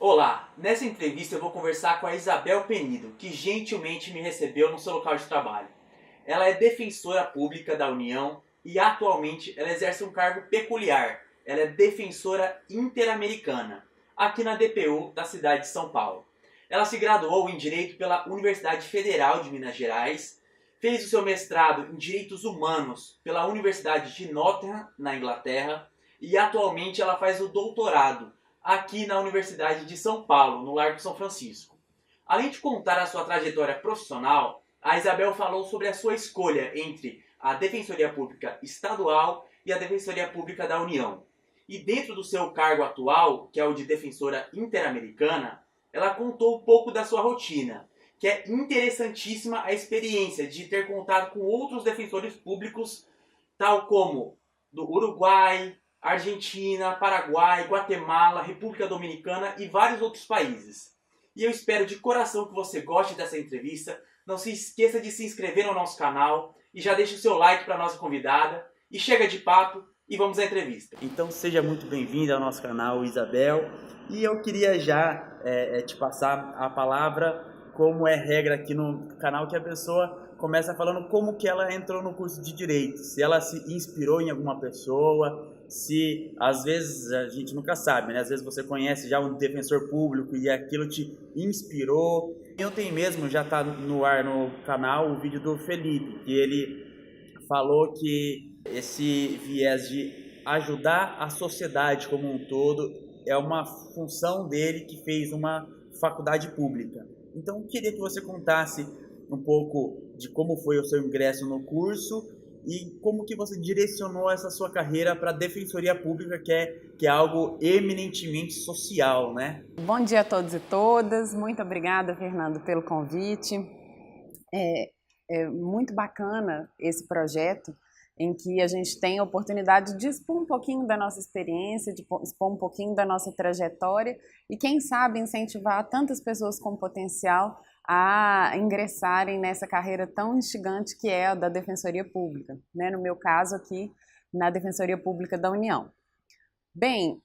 Olá, nessa entrevista eu vou conversar com a Isabel Penido, que gentilmente me recebeu no seu local de trabalho. Ela é defensora pública da União e atualmente ela exerce um cargo peculiar. Ela é defensora interamericana, aqui na DPU da cidade de São Paulo. Ela se graduou em Direito pela Universidade Federal de Minas Gerais, fez o seu mestrado em Direitos Humanos pela Universidade de Nottingham, na Inglaterra, e atualmente ela faz o doutorado aqui na Universidade de São Paulo, no Largo São Francisco. Além de contar a sua trajetória profissional, a Isabel falou sobre a sua escolha entre a Defensoria Pública Estadual e a Defensoria Pública da União. E dentro do seu cargo atual, que é o de Defensora Interamericana, ela contou um pouco da sua rotina, que é interessantíssima a experiência de ter contato com outros defensores públicos, tal como do Uruguai, Argentina, Paraguai, Guatemala, República Dominicana e vários outros países. E eu espero de coração que você goste dessa entrevista. Não se esqueça de se inscrever no nosso canal e já deixe o seu like para a nossa convidada. E chega de papo e vamos à entrevista. Então seja muito bem-vinda ao nosso canal, Isabel. E eu queria já te passar a palavra, como é regra aqui no canal, que a pessoa começa falando como que ela entrou no curso de Direito, se ela se inspirou em alguma pessoa, se às vezes a gente nunca sabe, né? Às vezes você conhece já um defensor público e aquilo te inspirou. Ontem mesmo já está no ar no canal o vídeo do Felipe, que ele falou que esse viés de ajudar a sociedade como um todo é uma função dele, que fez uma faculdade pública. Então eu queria que você contasse um pouco de como foi o seu ingresso no curso e como que você direcionou essa sua carreira para a Defensoria Pública, que é algo eminentemente social, né? Bom dia a todos e todas. Muito obrigada, Fernando, pelo convite. É muito bacana esse projeto em que a gente tem a oportunidade de expor um pouquinho da nossa experiência, de expor um pouquinho da nossa trajetória e, quem sabe, incentivar tantas pessoas com potencial a ingressarem nessa carreira tão instigante que é a da Defensoria Pública, né? No meu caso aqui, na Defensoria Pública da União. Bem,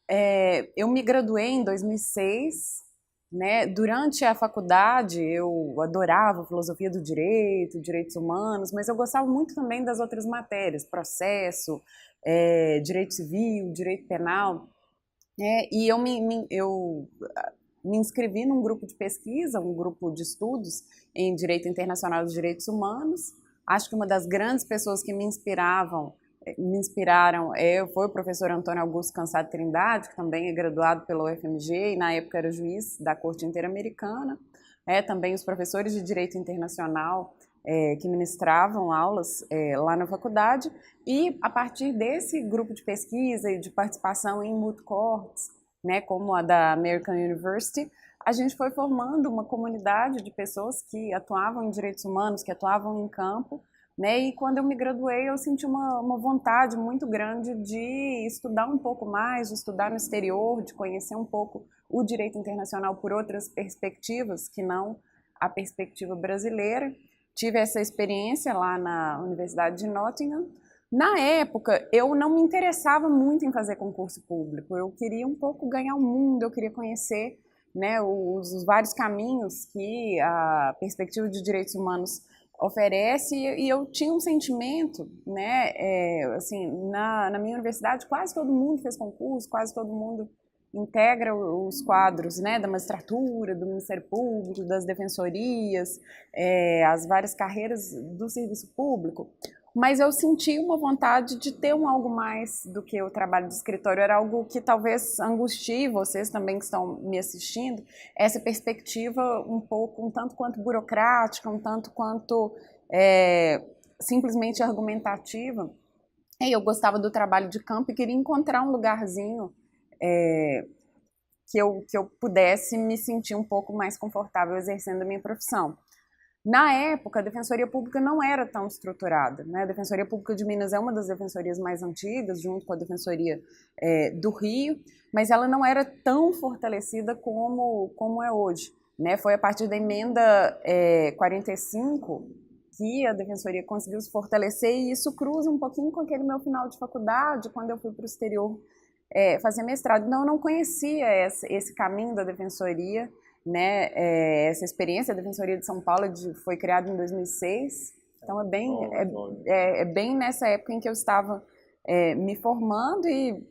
eu me graduei em 2006, né? Durante a faculdade eu adorava filosofia do direito, direitos humanos, mas eu gostava muito também das outras matérias, processo, direito civil, direito penal, e eu me inscrevi num grupo de pesquisa, um grupo de estudos em Direito Internacional dos Direitos Humanos. Acho que uma das grandes pessoas que me inspiraram foi o professor Antônio Augusto Cansado Trindade, que também é graduado pela UFMG e na época era juiz da Corte Interamericana. Também os professores de Direito Internacional que ministravam aulas lá na faculdade. E a partir desse grupo de pesquisa e de participação em moot courts, né, como a da American University, a gente foi formando uma comunidade de pessoas que atuavam em direitos humanos, que atuavam em campo, né, e quando eu me graduei eu senti uma vontade muito grande de estudar um pouco mais, de estudar no exterior, de conhecer um pouco o direito internacional por outras perspectivas, que não a perspectiva brasileira. Tive essa experiência lá na Universidade de Nottingham. Na época, eu não me interessava muito em fazer concurso público, eu queria um pouco ganhar o mundo, eu queria conhecer, né, os vários caminhos que a perspectiva de direitos humanos oferece, e eu tinha um sentimento, né, assim, na minha universidade quase todo mundo fez concurso, quase todo mundo integra os quadros, né, da magistratura, do Ministério Público, das defensorias, as várias carreiras do serviço público, mas eu senti uma vontade de ter algo mais do que o trabalho de escritório. Era algo que talvez angustie vocês também que estão me assistindo, essa perspectiva um tanto quanto burocrática, um tanto quanto simplesmente argumentativa. E eu gostava do trabalho de campo e queria encontrar um lugarzinho que eu pudesse me sentir um pouco mais confortável exercendo a minha profissão. Na época, a Defensoria Pública não era tão estruturada, né? A Defensoria Pública de Minas é uma das defensorias mais antigas, junto com a Defensoria do Rio, mas ela não era tão fortalecida como é hoje, né? Foi a partir da emenda 45 que a Defensoria conseguiu se fortalecer, e isso cruza um pouquinho com aquele meu final de faculdade, quando eu fui para o exterior fazer mestrado. Então, eu não conhecia esse caminho da defensoria, né? Essa experiência da Defensoria de São Paulo foi criada em 2006, então é bem nessa época em que eu estava me formando e,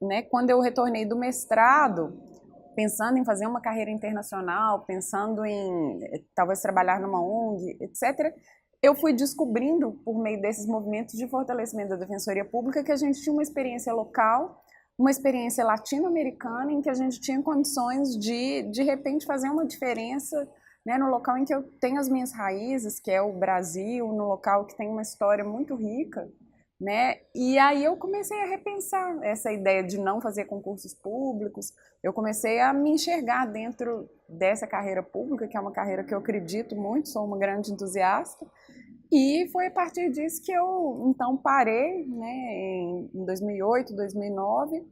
né, quando eu retornei do mestrado, pensando em fazer uma carreira internacional, pensando em talvez trabalhar numa ONG, etc., eu fui descobrindo, por meio desses movimentos de fortalecimento da Defensoria Pública, que a gente tinha uma experiência local, uma experiência latino-americana, em que a gente tinha condições de repente, fazer uma diferença, né, no local em que eu tenho as minhas raízes, que é o Brasil, no local que tem uma história muito rica, né? E aí eu comecei a repensar essa ideia de não fazer concursos públicos, eu comecei a me enxergar dentro dessa carreira pública, que é uma carreira que eu acredito muito, sou uma grande entusiasta, e foi a partir disso que eu, então, parei, né, em 2008, 2009,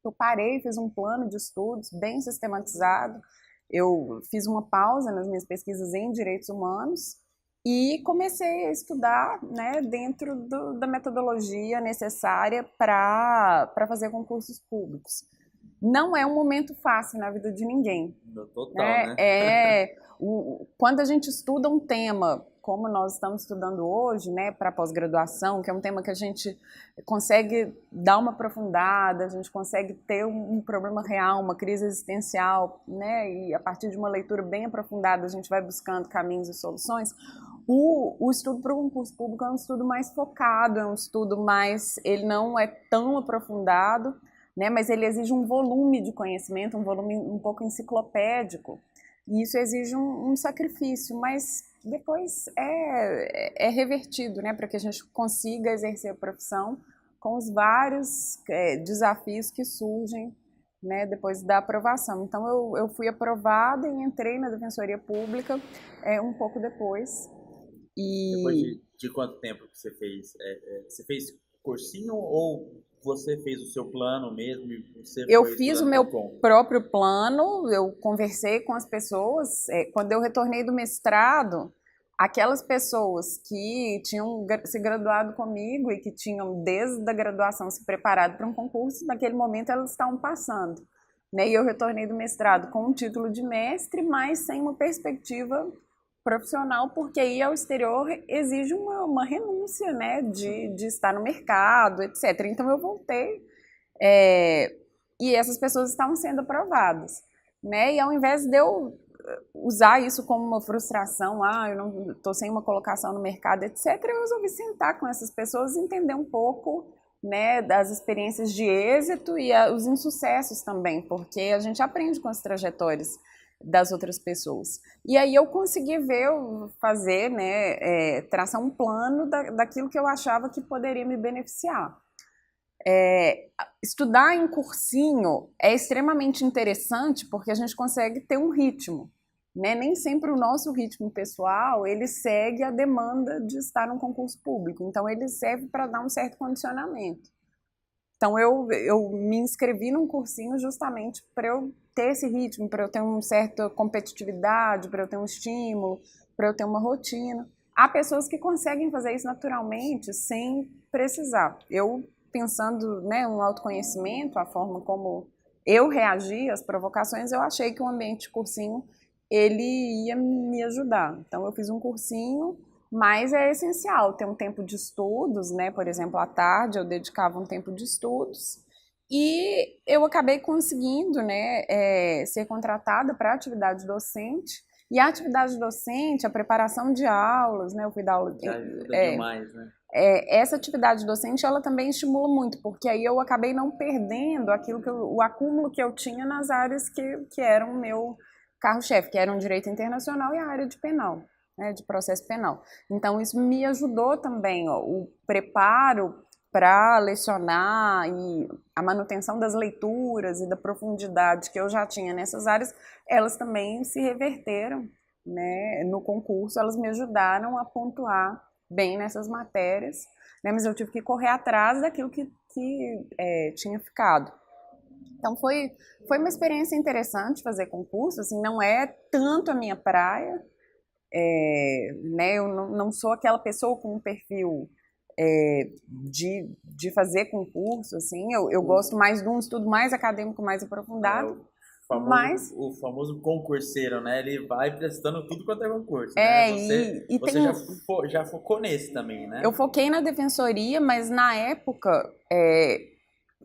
eu parei, fiz um plano de estudos bem sistematizado, eu fiz uma pausa nas minhas pesquisas em direitos humanos e comecei a estudar, né, dentro da metodologia necessária para fazer concursos públicos. Não é um momento fácil na vida de ninguém. Total, né? Quando a gente estuda um tema, como nós estamos estudando hoje, né, para pós-graduação, que é um tema que a gente consegue dar uma aprofundada, a gente consegue ter um problema real, uma crise existencial, né, e a partir de uma leitura bem aprofundada a gente vai buscando caminhos e soluções. O estudo para o concurso público é um estudo mais focado, é um estudo mais, ele não é tão aprofundado, né, mas ele exige um volume de conhecimento, um volume um pouco enciclopédico, e isso exige um sacrifício, mas depois é revertido, né, para que a gente consiga exercer a profissão com os vários desafios que surgem, né, depois da aprovação. Então eu fui aprovada e entrei na Defensoria Pública um pouco depois. Depois de quanto tempo que você fez? Você fez cursinho ou você fez o seu plano mesmo? Eu fiz o meu próprio plano, eu conversei com as pessoas. Quando eu retornei do mestrado, aquelas pessoas que tinham se graduado comigo e que tinham desde a graduação se preparado para um concurso, naquele momento elas estavam passando, né? E eu retornei do mestrado com um título de mestre, mas sem uma perspectiva profissional, porque ir ao exterior exige uma renúncia, né, de estar no mercado, etc. Então eu voltei e essas pessoas estavam sendo aprovadas, né? E ao invés de eu usar isso como uma frustração, eu não estou sem uma colocação no mercado, etc., eu resolvi sentar com essas pessoas e entender um pouco, né, das experiências de êxito e os insucessos também, porque a gente aprende com as trajetórias das outras pessoas. E aí eu consegui fazer, né, traçar um plano daquilo que eu achava que poderia me beneficiar. Estudar em cursinho é extremamente interessante porque a gente consegue ter um ritmo, né? Nem sempre o nosso ritmo pessoal ele segue a demanda de estar num concurso público, então ele serve para dar um certo condicionamento. Então eu me inscrevi num cursinho justamente para eu ter esse ritmo, para eu ter uma certa competitividade, para eu ter um estímulo, para eu ter uma rotina. Há pessoas que conseguem fazer isso naturalmente sem precisar. Eu, pensando, né, no autoconhecimento, a forma como eu reagi às provocações, eu achei que o ambiente de cursinho ele ia me ajudar. Então eu fiz um cursinho, mas é essencial ter um tempo de estudos, né? Por exemplo, à tarde eu dedicava um tempo de estudos e eu acabei conseguindo, né, ser contratada para a atividade docente. E a atividade docente, a preparação de aulas, né, eu fui dar aula... ajuda demais, né? Essa atividade docente, ela também estimula muito, porque aí eu acabei não perdendo o acúmulo que eu tinha nas áreas que eram o meu carro-chefe, que eram direito internacional e a área de penal, né, de processo penal. Então isso me ajudou também, o preparo para lecionar e a manutenção das leituras e da profundidade que eu já tinha nessas áreas, elas também se reverteram, né, no concurso, elas me ajudaram a pontuar bem nessas matérias, né, mas eu tive que correr atrás daquilo que tinha ficado. Então foi uma experiência interessante fazer concurso, assim, não é tanto a minha praia, né, eu não sou aquela pessoa com um perfil de fazer concurso, assim, eu gosto mais de um estudo mais acadêmico, mais aprofundado. O famoso concurseiro, né? Ele vai prestando tudo quanto é concurso, né? Você já focou nesse também, né? Eu foquei na defensoria, mas na época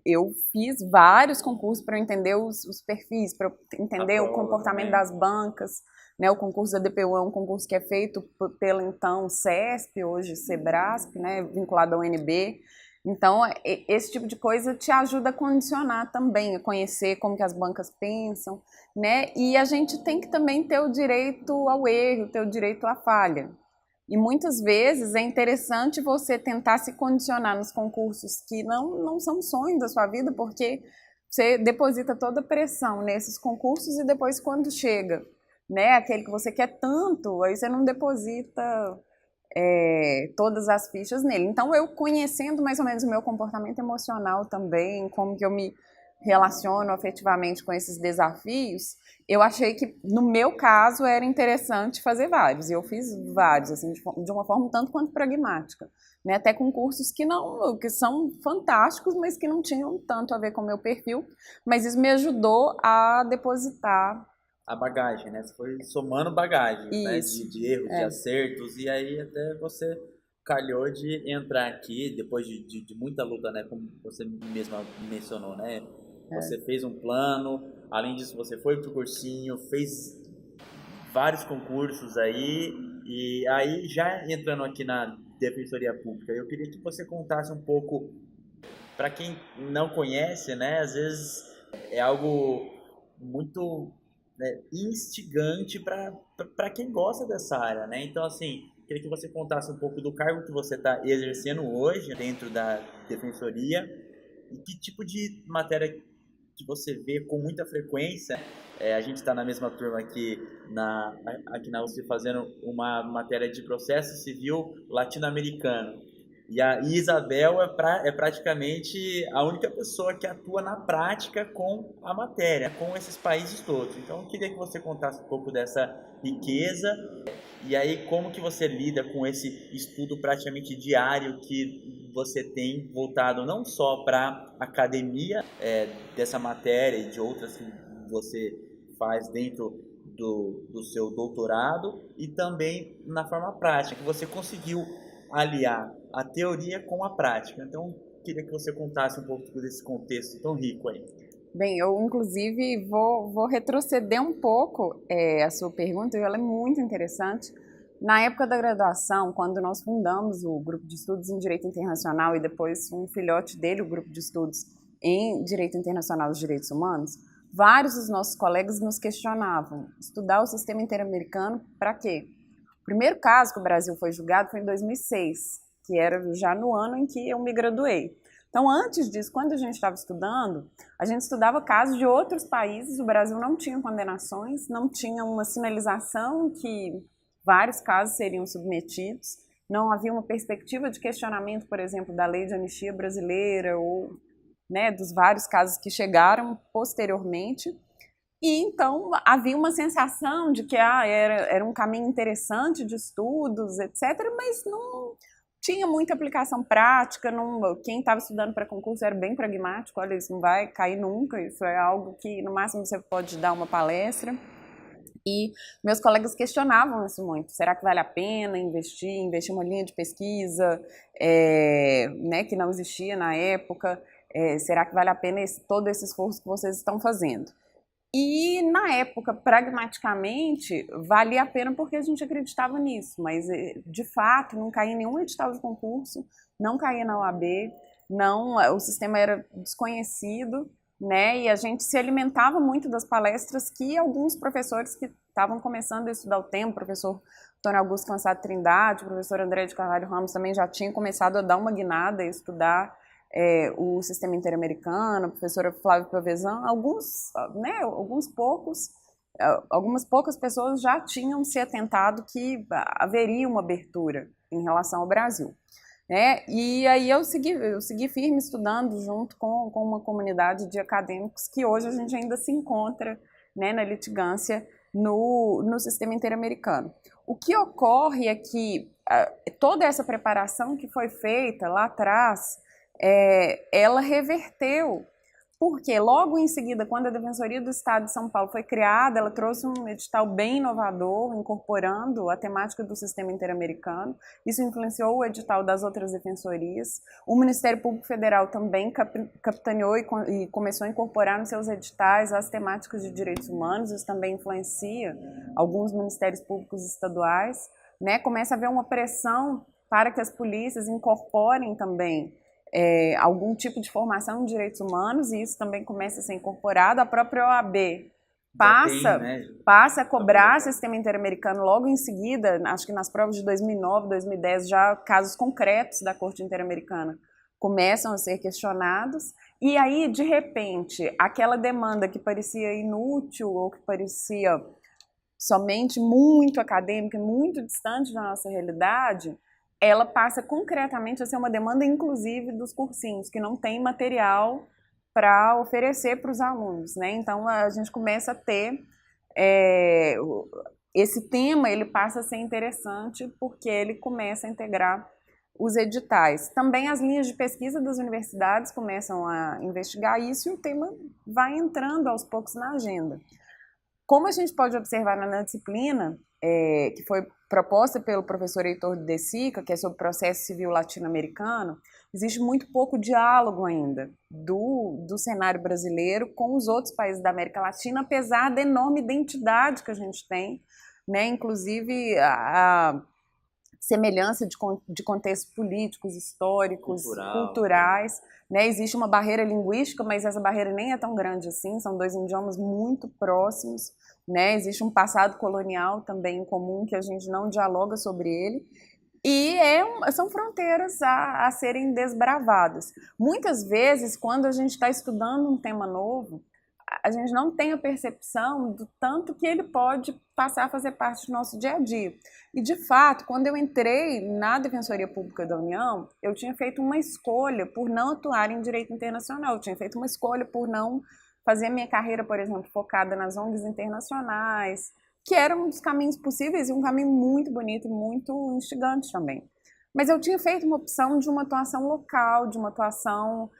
eu fiz vários concursos para entender os perfis, para entender o comportamento das bancas, né? O concurso da DPU é um concurso que é feito pelo então CESP, hoje SEBRASP, né? Vinculado ao UNB. Então, esse tipo de coisa te ajuda a condicionar também, a conhecer como que as bancas pensam, né? E a gente tem que também ter o direito ao erro, ter o direito à falha. E muitas vezes é interessante você tentar se condicionar nos concursos que não são sonhos da sua vida, porque você deposita toda a pressão nesses concursos e depois quando chega, né, aquele que você quer tanto, aí você não deposita todas as fichas nele. Então, eu conhecendo mais ou menos o meu comportamento emocional também, como que eu me relaciono afetivamente com esses desafios, eu achei que, no meu caso, era interessante fazer vários. E eu fiz vários, assim, de uma forma tanto quanto pragmática. Né? Até concursos que são fantásticos, mas que não tinham tanto a ver com o meu perfil. Mas isso me ajudou a depositar a bagagem, né? Você foi somando bagagem, né? De erros, de acertos, e aí até você calhou de entrar aqui, depois de muita luta, né? Como você mesma mencionou, né? Você fez um plano, além disso você foi pro cursinho, fez vários concursos aí, e aí já entrando aqui na Defensoria Pública, eu queria que você contasse um pouco, para quem não conhece, né? Às vezes é algo muito... né, instigante para quem gosta dessa área, né? Então, assim, queria que você contasse um pouco do cargo que você está exercendo hoje dentro da defensoria e que tipo de matéria que você vê com muita frequência. A gente está na mesma turma aqui na USP fazendo uma matéria de processo civil latino-americano. E a Isabel é praticamente a única pessoa que atua na prática com a matéria, com esses países todos. Então, eu queria que você contasse um pouco dessa riqueza e aí como que você lida com esse estudo praticamente diário que você tem voltado não só para a academia dessa matéria e de outras que você faz dentro do seu doutorado e também na forma prática, que você conseguiu aliar a teoria com a prática. Então, queria que você contasse um pouco desse contexto tão rico aí. Bem, eu inclusive vou retroceder um pouco a sua pergunta, e ela é muito interessante. Na época da graduação, quando nós fundamos o Grupo de Estudos em Direito Internacional e depois um filhote dele, o Grupo de Estudos em Direito Internacional dos Direitos Humanos, vários dos nossos colegas nos questionavam, estudar o sistema interamericano para quê? O primeiro caso que o Brasil foi julgado foi em 2006, que era já no ano em que eu me graduei. Então, antes disso, quando a gente estava estudando, a gente estudava casos de outros países, o Brasil não tinha condenações, não tinha uma sinalização que vários casos seriam submetidos, não havia uma perspectiva de questionamento, por exemplo, da lei de anistia brasileira ou dos vários casos que chegaram posteriormente. E então havia uma sensação de que era um caminho interessante de estudos, etc., mas não tinha muita aplicação prática. Quem estava estudando para concurso era bem pragmático, olha, isso não vai cair nunca, isso é algo que no máximo você pode dar uma palestra. E meus colegas questionavam isso muito. Será que vale a pena investir uma linha de pesquisa que não existia na época? Será que vale a pena todo esse esforço que vocês estão fazendo? E, na época, pragmaticamente, valia a pena porque a gente acreditava nisso, mas, de fato, não caía em nenhum edital de concurso, não caía na OAB, o sistema era desconhecido, né? E a gente se alimentava muito das palestras que alguns professores que estavam começando a estudar o tema, o professor Antônio Augusto Cansado Trindade, o professor André de Carvalho Ramos também já tinham começado a dar uma guinada e estudar o sistema interamericano, a professora Flávia Pavezan, algumas poucas pessoas já tinham se atentado que haveria uma abertura em relação ao Brasil. E aí eu segui firme estudando junto com uma comunidade de acadêmicos que hoje a gente ainda se encontra na litigância no sistema interamericano. O que ocorre é que toda essa preparação que foi feita lá atrás, ela reverteu, porque logo em seguida, quando a Defensoria do Estado de São Paulo foi criada, ela trouxe um edital bem inovador, incorporando a temática do sistema interamericano. Isso influenciou o edital das outras defensorias. O Ministério Público Federal também capitaneou e começou a incorporar nos seus editais as temáticas de direitos humanos. Isso também influencia alguns ministérios públicos estaduais, né? Começa a haver uma pressão para que as polícias incorporem também algum tipo de formação em direitos humanos, e isso também começa a ser incorporado. A própria OAB passa a cobrar o sistema interamericano logo em seguida, acho que nas provas de 2009, 2010, já casos concretos da Corte Interamericana começam a ser questionados, e aí, de repente, aquela demanda que parecia inútil ou que parecia somente muito acadêmica, muito distante da nossa realidade, ela passa concretamente a ser uma demanda, inclusive, dos cursinhos, que não tem material para oferecer para os alunos, né? Então, a gente começa a ter... esse tema, ele passa a ser interessante porque ele começa a integrar os editais. Também as linhas de pesquisa das universidades começam a investigar isso e o tema vai entrando aos poucos na agenda. Como a gente pode observar na disciplina, que foi proposta pelo professor Heitor de Sica, que é sobre processo civil latino-americano, existe muito pouco diálogo ainda do cenário brasileiro com os outros países da América Latina, apesar da enorme identidade que a gente tem, né? Inclusive a semelhança de contextos políticos, históricos, culturais, né? Existe uma barreira linguística, mas essa barreira nem é tão grande assim, são dois idiomas muito próximos, né? Existe um passado colonial também em comum que a gente não dialoga sobre ele, e são fronteiras a serem desbravadas. Muitas vezes, quando a gente está estudando um tema novo, a gente não tem a percepção do tanto que ele pode passar a fazer parte do nosso dia a dia. E, de fato, quando eu entrei na Defensoria Pública da União, eu tinha feito uma escolha por não atuar em direito internacional, eu tinha feito uma escolha por não fazer minha carreira, por exemplo, focada nas ONGs internacionais, que era um dos caminhos possíveis e um caminho muito bonito e muito instigante também. Mas eu tinha feito uma opção de uma atuação local, de uma atuação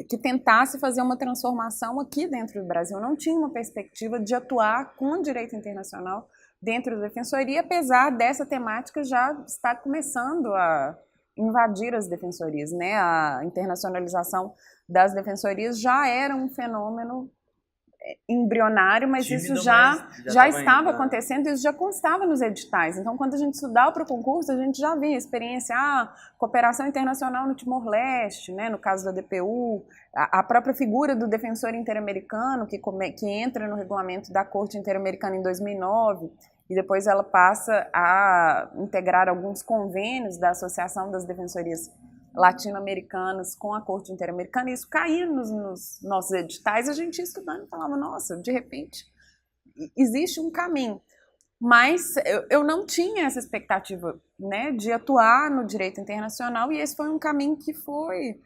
que tentasse fazer uma transformação aqui dentro do Brasil. Eu não tinha uma perspectiva de atuar com o direito internacional dentro da Defensoria, apesar dessa temática já estar começando a invadir as defensorias, né? A internacionalização das defensorias já era um fenômeno embrionário, mas tímido, isso já estava acontecendo, isso já constava nos editais. Então, quando a gente estudava para o concurso, a gente já via experiência, cooperação internacional no Timor-Leste, né, no caso da DPU, a própria figura do defensor interamericano, que entra no regulamento da Corte Interamericana em 2009, e depois ela passa a integrar alguns convênios da Associação das Defensorias Latino-Americanas com a Corte Interamericana, e isso caía nos nossos editais, a gente ia estudando e falava, nossa, de repente existe um caminho. Mas eu não tinha essa expectativa, né, de atuar no direito internacional, e esse foi um caminho que foi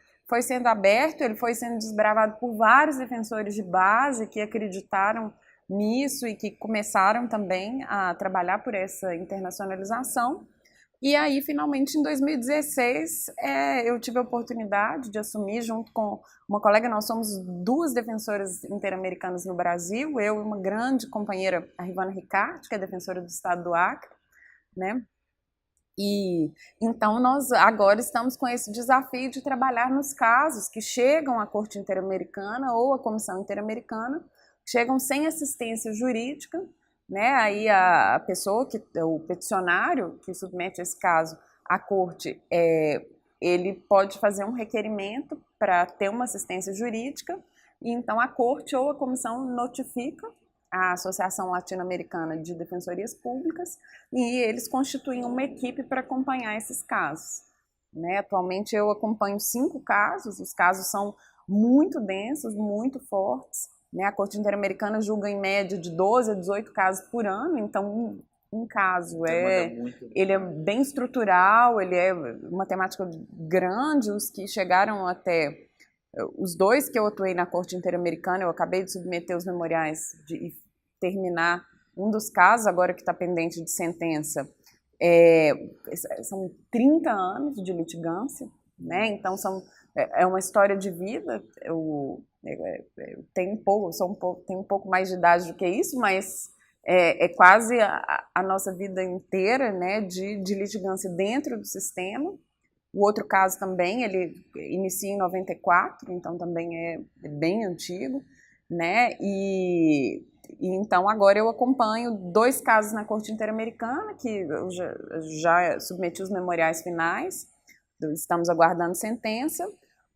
sendo aberto, ele foi sendo desbravado por vários defensores de base que acreditaram nisso e que começaram também a trabalhar por essa internacionalização. E aí, finalmente, em 2016, eu tive a oportunidade de assumir, junto com uma colega, nós somos duas defensoras interamericanas no Brasil, eu e uma grande companheira, a Rivana Ricarte, que é defensora do Estado do Acre, né? E então nós agora estamos com esse desafio de trabalhar nos casos que chegam à Corte Interamericana ou à Comissão Interamericana, chegam sem assistência jurídica, né? Aí a pessoa, o peticionário que submete esse caso à corte, ele pode fazer um requerimento para ter uma assistência jurídica, e então a corte ou a comissão notifica a Associação Latino-Americana de Defensorias Públicas, e eles constituem uma equipe para acompanhar esses casos, né? Atualmente eu acompanho 5 casos, os casos são muito densos, muito fortes, né? A Corte Interamericana julga em média de 12 a 18 casos por ano, então um caso ele é bem estrutural, ele é uma temática grande. Os que chegaram até, os 2 que eu atuei na Corte Interamericana, eu acabei de submeter os memoriais e terminar um dos casos, agora que está pendente de sentença, são 30 anos de litigância, né? Então é uma história de vida. Eu tenho um pouco mais de idade do que isso, mas é quase a nossa vida inteira, né, de litigância dentro do sistema. O outro caso também, ele inicia em 94, então também é bem antigo, né? E então agora eu acompanho 2 casos na Corte Interamericana, que eu já submeti os memoriais finais, estamos aguardando sentença.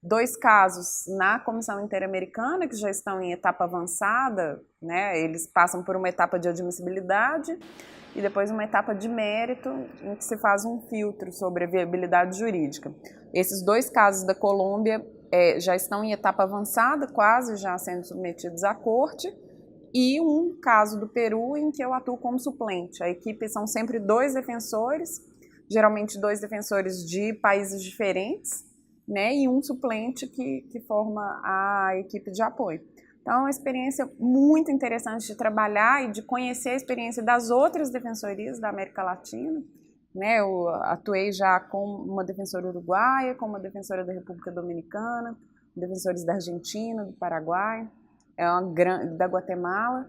2 casos na Comissão Interamericana, que já estão em etapa avançada, né? Eles passam por uma etapa de admissibilidade e depois uma etapa de mérito, em que se faz um filtro sobre a viabilidade jurídica. Esses 2 casos da Colômbia já estão em etapa avançada, quase já sendo submetidos à corte, e um caso do Peru em que eu atuo como suplente. A equipe são sempre 2 defensores, geralmente 2 defensores de países diferentes, né, e um suplente que forma a equipe de apoio. Então, é uma experiência muito interessante de trabalhar e de conhecer a experiência das outras defensorias da América Latina, né? Eu atuei já com uma defensora uruguaia, com uma defensora da República Dominicana, defensores da Argentina, do Paraguai, da Guatemala.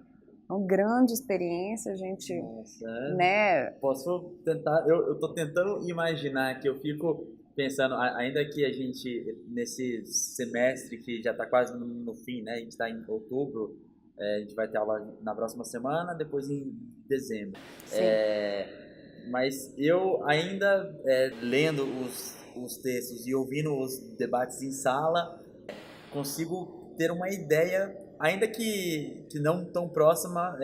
É uma grande experiência, a gente... Nossa, né? Posso tentar... Eu estou tentando imaginar que eu fico pensando, ainda que a gente, nesse semestre que já está quase no fim, né? A gente está em outubro, a gente vai ter aula na próxima semana, depois em dezembro. Mas eu ainda, lendo os textos e ouvindo os debates em sala, consigo ter uma ideia, ainda que não tão próxima,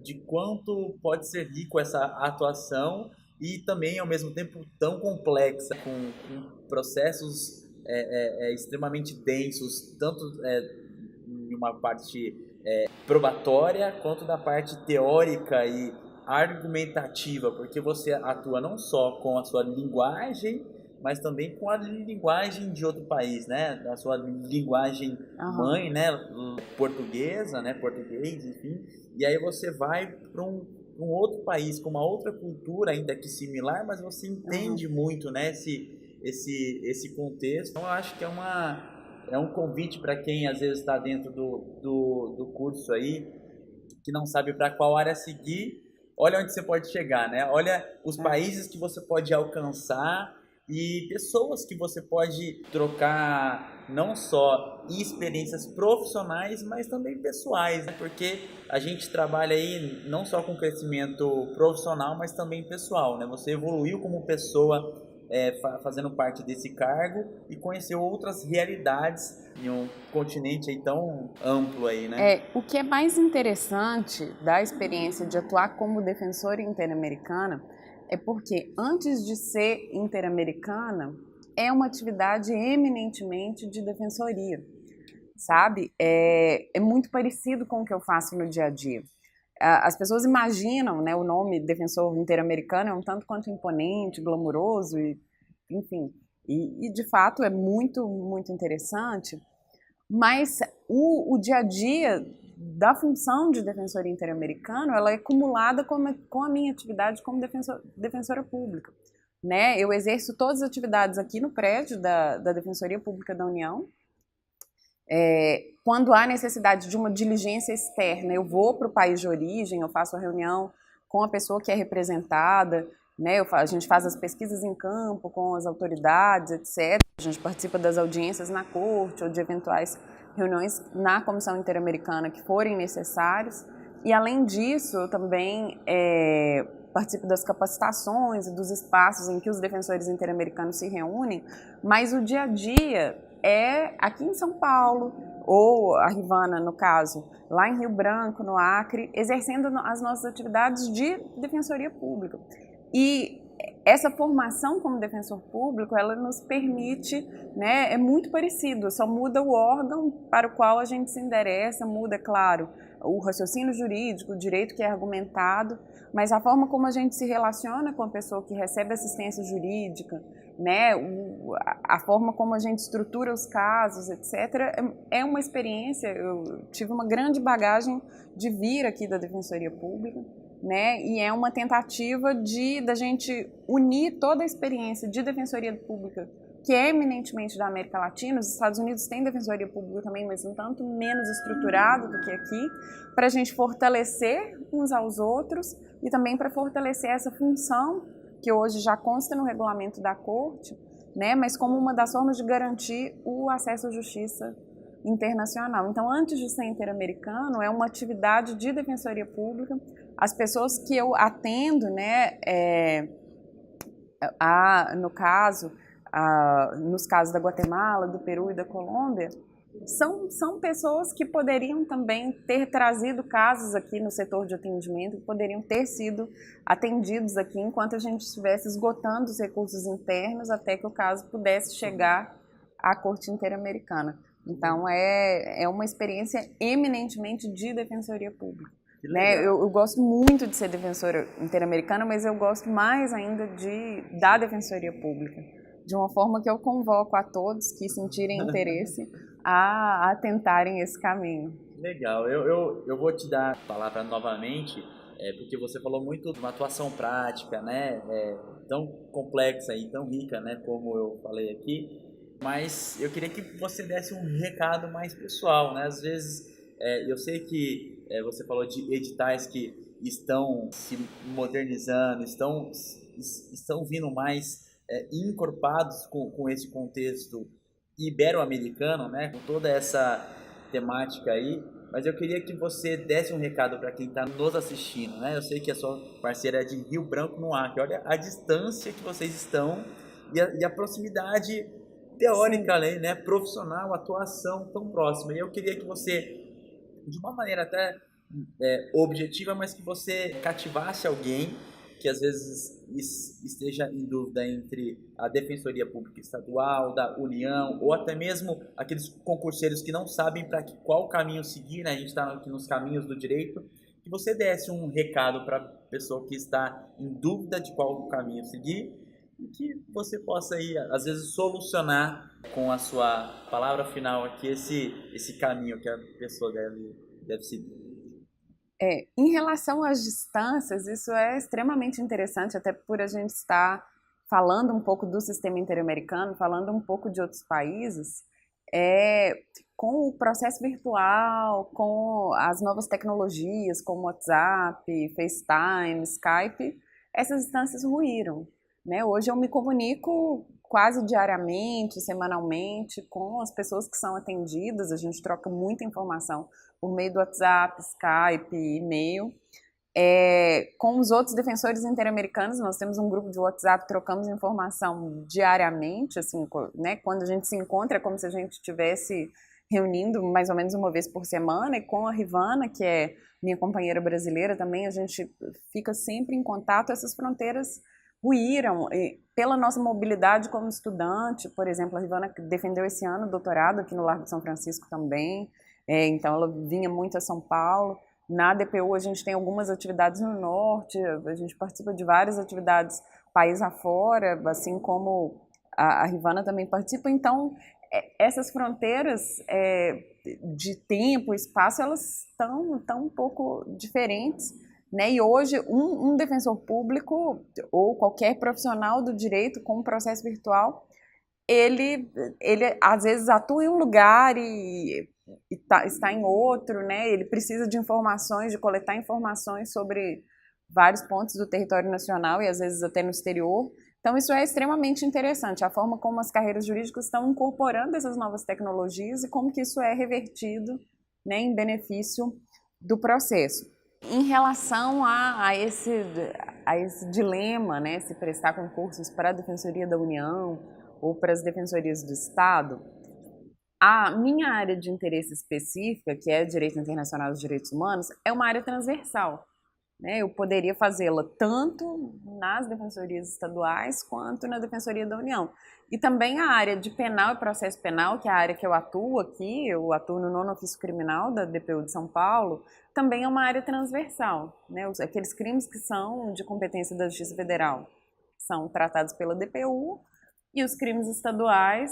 de quanto pode ser rico essa atuação e também, ao mesmo tempo, tão complexa, com processos extremamente densos, tanto em uma parte probatória, quanto da parte teórica e argumentativa, porque você atua não só com a sua linguagem, mas também com a linguagem de outro país, né? A sua linguagem mãe, né? Portuguesa, né? Português, enfim. E aí você vai para um outro país com uma outra cultura, ainda que similar, mas você entende muito, né? Esse contexto. Então eu acho que é um convite para quem às vezes está dentro do curso aí, que não sabe para qual área seguir. Olha onde você pode chegar, né? Olha os países que você pode alcançar e pessoas que você pode trocar, não só experiências profissionais, mas também pessoais, né? Porque a gente trabalha aí não só com crescimento profissional, mas também pessoal, né? Você evoluiu como pessoa fazendo parte desse cargo e conheceu outras realidades em um continente aí tão amplo aí, né? O que é mais interessante da experiência de atuar como defensora interamericana é porque, antes de ser interamericana, é uma atividade eminentemente de defensoria, sabe? É muito parecido com o que eu faço no dia a dia. As pessoas imaginam, né, o nome defensor interamericano é um tanto quanto imponente, glamuroso, enfim, e de fato é muito, muito interessante, mas o dia a dia da função de defensoria interamericana, ela é acumulada com a minha atividade como defensora pública, né? Eu exerço todas as atividades aqui no prédio da Defensoria Pública da União. Quando há necessidade de uma diligência externa, eu vou para o país de origem, eu faço a reunião com a pessoa que é representada, né? A gente faz as pesquisas em campo com as autoridades, etc. A gente participa das audiências na corte ou de eventuais reuniões na Comissão Interamericana que forem necessárias. E, além disso, eu também participo das capacitações e dos espaços em que os defensores interamericanos se reúnem, mas o dia a dia é aqui em São Paulo, ou a Rivana, no caso, lá em Rio Branco, no Acre, exercendo as nossas atividades de defensoria pública. E essa formação como defensor público, ela nos permite, né, é muito parecido, só muda o órgão para o qual a gente se endereça, muda, claro, o raciocínio jurídico, o direito que é argumentado, mas a forma como a gente se relaciona com a pessoa que recebe assistência jurídica né, a forma como a gente estrutura os casos, etc., é uma experiência. Eu tive uma grande bagagem de vir aqui da Defensoria Pública, né, e é uma tentativa da gente unir toda a experiência de Defensoria Pública, que é eminentemente da América Latina. Os Estados Unidos têm Defensoria Pública também, mas um tanto menos estruturado do que aqui, para a gente fortalecer uns aos outros e também para fortalecer essa função que hoje já consta no regulamento da Corte, né, mas como uma das formas de garantir o acesso à justiça internacional. Então, antes de ser interamericano, é uma atividade de Defensoria Pública. As pessoas que eu atendo, né, nos casos da Guatemala, do Peru e da Colômbia, são pessoas que poderiam também ter trazido casos aqui no setor de atendimento, que poderiam ter sido atendidos aqui enquanto a gente estivesse esgotando os recursos internos até que o caso pudesse chegar à Corte Interamericana. Então, é uma experiência eminentemente de Defensoria Pública. Né? Eu gosto muito de ser defensora interamericana, mas eu gosto mais ainda da Defensoria Pública, de uma forma que eu convoco a todos que sentirem interesse a tentarem esse caminho. Legal, eu vou te dar a palavra novamente, porque você falou muito de uma atuação prática, né, tão complexa e tão rica, né, como eu falei aqui, mas eu queria que você desse um recado mais pessoal, né, às vezes eu sei que você falou de editais que estão se modernizando, estão vindo mais encorpados com esse contexto ibero-americano, né, com toda essa temática aí, mas eu queria que você desse um recado para quem está nos assistindo, né? Eu sei que a sua parceira é de Rio Branco, no Acre. Olha a distância que vocês estão e a proximidade teórica, né, profissional, atuação tão próxima. E eu queria que você, de uma maneira até objetiva, mas que você cativasse alguém que às vezes esteja em dúvida entre a Defensoria Pública Estadual, da União, ou até mesmo aqueles concurseiros que não sabem para qual caminho seguir, né? A gente está aqui nos caminhos do direito, que você desse um recado para a pessoa que está em dúvida de qual caminho seguir e que você possa aí, às vezes, solucionar com a sua palavra final aqui esse caminho que a pessoa deve seguir. Em relação às distâncias, isso é extremamente interessante, até por a gente estar falando um pouco do sistema interamericano, falando um pouco de outros países, com o processo virtual, com as novas tecnologias, como WhatsApp, FaceTime, Skype, essas distâncias ruíram, né? Hoje eu me comunico quase diariamente, semanalmente, com as pessoas que são atendidas, a gente troca muita informação por meio do WhatsApp, Skype, e-mail. Com os outros defensores interamericanos, nós temos um grupo de WhatsApp, trocamos informação diariamente, assim, né, quando a gente se encontra é como se a gente estivesse reunindo mais ou menos uma vez por semana, e com a Rivana, que é minha companheira brasileira também, a gente fica sempre em contato. Essas fronteiras ruíram pela nossa mobilidade como estudante. Por exemplo, a Rivana defendeu esse ano o doutorado aqui no Largo de São Francisco também, então ela vinha muito a São Paulo. Na DPU a gente tem algumas atividades no norte, a gente participa de várias atividades país afora, assim como a Rivana também participa. Então, essas fronteiras de tempo, espaço, elas estão um pouco diferentes, né? E hoje um defensor público ou qualquer profissional do direito com um processo virtual, ele às vezes atua em um lugar e está em outro, né? Ele precisa de informações, de coletar informações sobre vários pontos do território nacional e às vezes até no exterior. Então isso é extremamente interessante, a forma como as carreiras jurídicas estão incorporando essas novas tecnologias e como que isso é revertido, né, em benefício do processo. Em relação a esse dilema, né, se prestar concursos para a Defensoria da União ou para as Defensorias do Estado, a minha área de interesse específica, que é Direito Internacional dos Direitos Humanos, é uma área transversal, né? Eu poderia fazê-la tanto nas defensorias estaduais quanto na Defensoria da União. E também a área de penal e processo penal, que é a área que eu atuo aqui, eu atuo no 9º Ofício Criminal da DPU de São Paulo, também é uma área transversal, né? Aqueles crimes que são de competência da Justiça Federal são tratados pela DPU, E os crimes estaduais,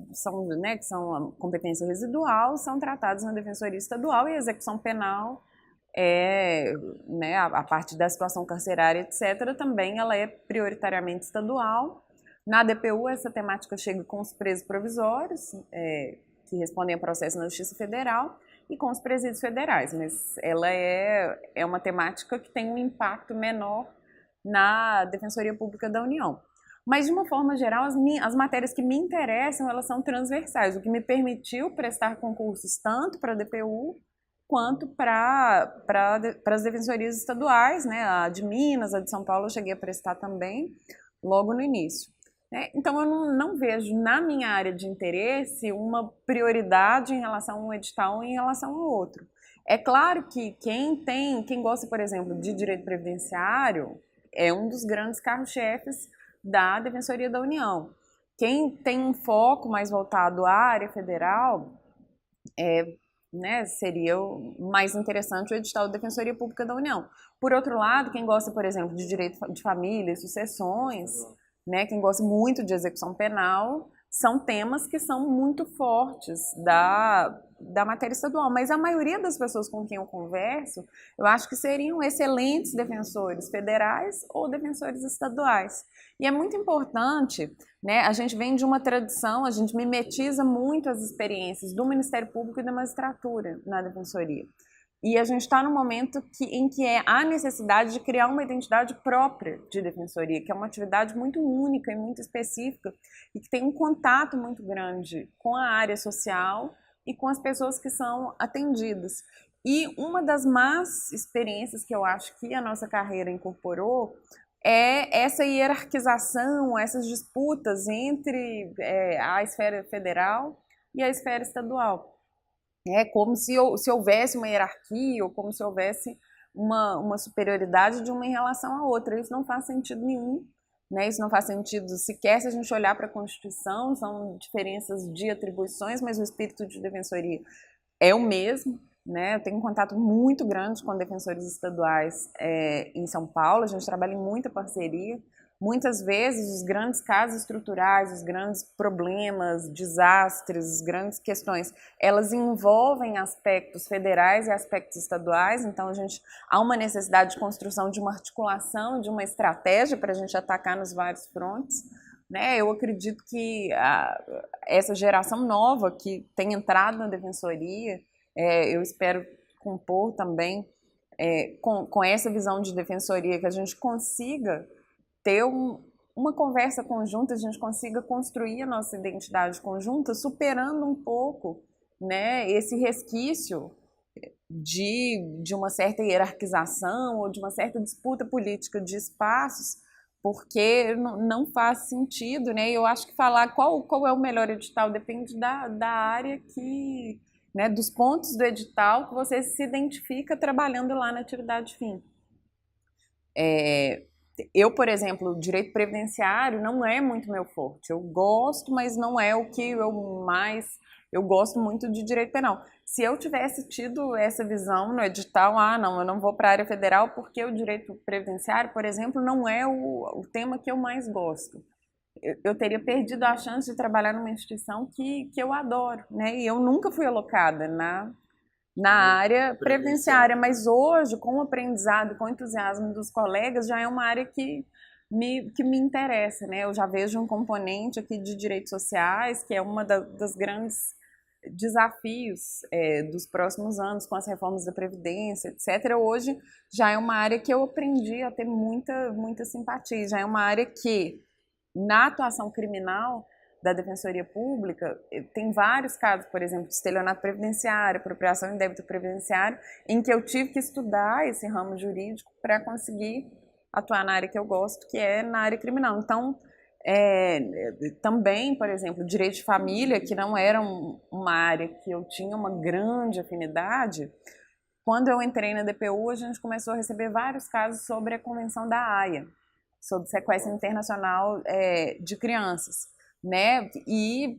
que são a competência residual, são tratados na Defensoria Estadual, e a execução penal, a parte da situação carcerária, etc., também ela é prioritariamente estadual. Na DPU, essa temática chega com os presos provisórios, que respondem a processo na Justiça Federal, e com os presídios federais, mas ela é uma temática que tem um impacto menor na Defensoria Pública da União. Mas, de uma forma geral, as matérias que me interessam, elas são transversais, o que me permitiu prestar concursos tanto para a DPU quanto para as defensorias estaduais, né? A de Minas, a de São Paulo, eu cheguei a prestar também, logo no início. Então, eu não vejo na minha área de interesse uma prioridade em relação a um edital ou em relação ao outro. É claro que quem gosta, por exemplo, de direito previdenciário é um dos grandes carros-chefes da Defensoria da União. Quem tem um foco mais voltado à área federal, seria mais interessante o edital da Defensoria Pública da União. Por outro lado, quem gosta, por exemplo, de direito de família e sucessões, quem gosta muito de execução penal, são temas que são muito fortes da matéria estadual. Mas a maioria das pessoas com quem eu converso, eu acho que seriam excelentes defensores federais ou defensores estaduais. E é muito importante, a gente vem de uma tradição, a gente mimetiza muito as experiências do Ministério Público e da magistratura na defensoria. E a gente está num momento em que há necessidade de criar uma identidade própria de defensoria, que é uma atividade muito única e muito específica e que tem um contato muito grande com a área social e com as pessoas que são atendidas. E uma das más experiências que eu acho que a nossa carreira incorporou é essa hierarquização, essas disputas entre a esfera federal e a esfera estadual. É como se houvesse uma hierarquia ou como se houvesse uma superioridade de uma em relação à outra. Isso não faz sentido nenhum, Isso não faz sentido sequer se a gente olhar para a Constituição, são diferenças de atribuições, mas o espírito de defensoria é o mesmo, Eu tenho um contato muito grande com defensores estaduais em São Paulo, a gente trabalha em muita parceria. Muitas vezes os grandes casos estruturais, os grandes problemas, desastres, as grandes questões, elas envolvem aspectos federais e aspectos estaduais, então há uma necessidade de construção de uma articulação, de uma estratégia para a gente atacar nos vários frontes. Eu acredito que essa geração nova que tem entrado na defensoria, eu espero compor também com essa visão de defensoria, que a gente consiga ter uma conversa conjunta, a gente consiga construir a nossa identidade conjunta, superando um pouco esse resquício de uma certa hierarquização ou de uma certa disputa política de espaços, porque não faz sentido, E eu acho que falar qual é o melhor edital depende da área dos pontos do edital que você se identifica trabalhando lá na atividade fim. Eu, por exemplo, o direito previdenciário não é muito meu forte. Eu gosto, mas não é o que eu gosto muito de direito penal. Se eu tivesse tido essa visão no edital, eu não vou para a área federal porque o direito previdenciário, por exemplo, não é o tema que eu mais gosto. Eu teria perdido a chance de trabalhar numa instituição que eu adoro, E eu nunca fui alocada na área previdenciária, mas hoje, com o aprendizado, com o entusiasmo dos colegas, já é uma área que me interessa, Eu já vejo um componente aqui de direitos sociais, que é uma das grandes desafios dos próximos anos, com as reformas da Previdência, etc. Hoje já é uma área que eu aprendi a ter muita simpatia, já é uma área que, na atuação criminal da Defensoria Pública, tem vários casos, por exemplo, de estelionato previdenciário, apropriação em débito previdenciário, em que eu tive que estudar esse ramo jurídico para conseguir atuar na área que eu gosto, que é na área criminal. Então, também, por exemplo, direito de família, que não era uma área que eu tinha uma grande afinidade, quando eu entrei na DPU, a gente começou a receber vários casos sobre a Convenção da Haia, sobre sequestro internacional de crianças. E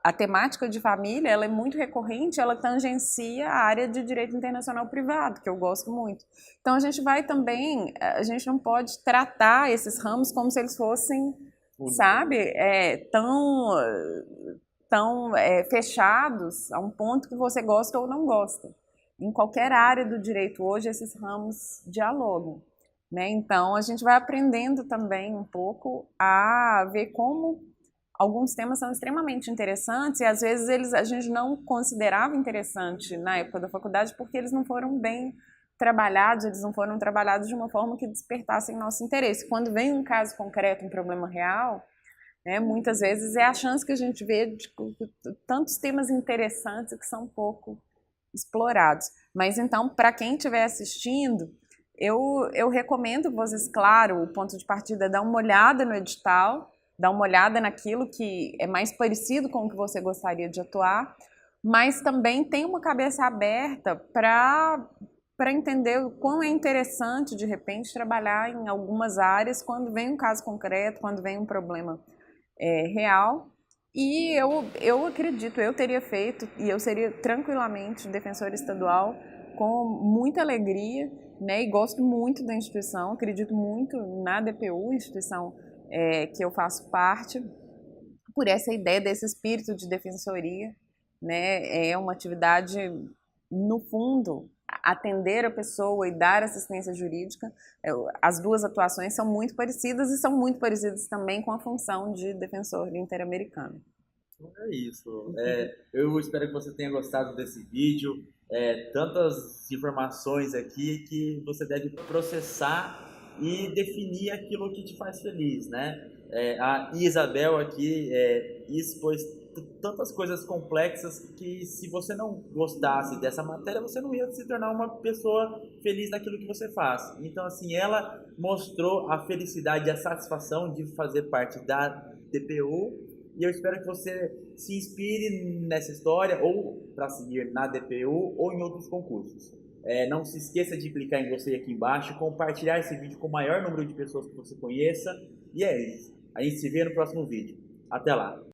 a temática de família ela é muito recorrente, ela tangencia a área de direito internacional privado, que eu gosto muito. Então a gente não pode tratar esses ramos como se eles fossem sabe, tão fechados a um ponto que você gosta ou não gosta. Em qualquer área do direito hoje, esses ramos dialogam, né? Então, a gente vai aprendendo também um pouco a ver como alguns temas são extremamente interessantes e, às vezes, a gente não considerava interessante na época da faculdade porque eles não foram bem trabalhados, eles não foram trabalhados de uma forma que despertassem nosso interesse. Quando vem um caso concreto, um problema real, né, muitas vezes é a chance que a gente vê de tantos temas interessantes que são pouco explorados. Mas então, para quem estiver assistindo, eu recomendo vocês, claro, o ponto de partida é dar uma olhada no edital, dar uma olhada naquilo que é mais parecido com o que você gostaria de atuar, mas também tem uma cabeça aberta para entender o quão é interessante, de repente, trabalhar em algumas áreas quando vem um caso concreto, quando vem um problema real. E eu acredito, eu teria feito, e eu seria tranquilamente defensora estadual com muita alegria, né? E gosto muito da instituição, acredito muito na DPU, instituição que eu faço parte, por essa ideia desse espírito de defensoria, né? É uma atividade, no fundo, atender a pessoa e dar assistência jurídica. As duas atuações são muito parecidas e são muito parecidas também com a função de defensor interamericano. É isso. Eu espero que você tenha gostado desse vídeo. Tantas informações aqui que você deve processar e definir aquilo que te faz feliz, né? A Isabel aqui expôs tantas coisas complexas que, se você não gostasse dessa matéria, você não ia se tornar uma pessoa feliz naquilo que você faz. Então, assim, ela mostrou a felicidade e a satisfação de fazer parte da DPU, e eu espero que você se inspire nessa história, ou para seguir na DPU ou em outros concursos. Não se esqueça de clicar em gostei aqui embaixo, compartilhar esse vídeo com o maior número de pessoas que você conheça, e é isso. A gente se vê no próximo vídeo. Até lá!